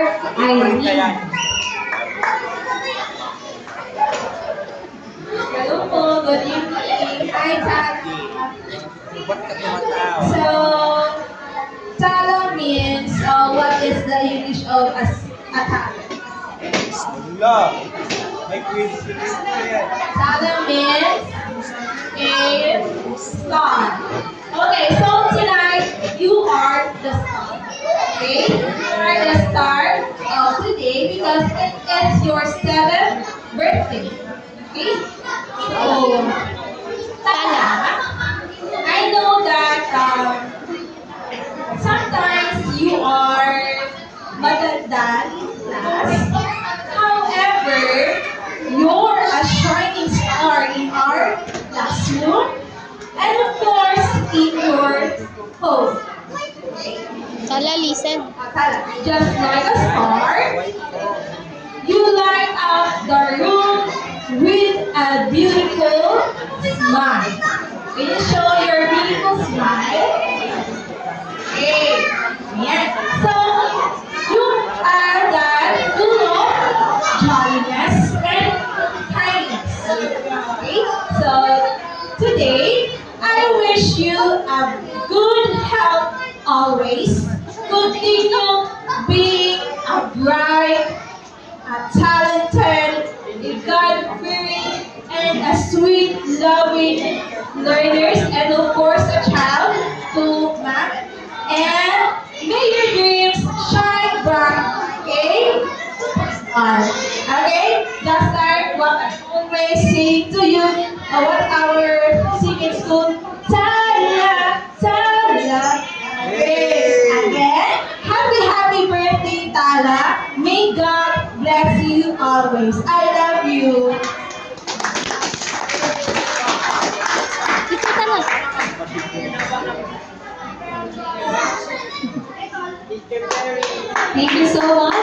Irene. Hello po, good evening. Hi, Tala. So, Tala means what is the English of a talent? Tala means a star. Okay, so tonight you are the star. Okay, you are the star of today because it is your 7th birthday. Okay, so Tala, I know that sometimes you are maganda in class. However, you're a shining star in our classroom and of course in your home. Tala, listen. Just like a star, you light up the room with a beautiful smile. Can you show your beautiful smile? Okay. Yeah. So, you are that full of jolliness and kindness. Okay. So, today, I wish you a good health always. Continue being a bright, a talented, a God-fearing, and a sweet, loving learners, and of course a child to Mac. And may your dreams shine bright, okay? Okay? Just like what I always sing to you, what our singing school, Tala, Tala. Okay. Again, happy birthday, Tala. May God bless you always. I love you. Thank you so much.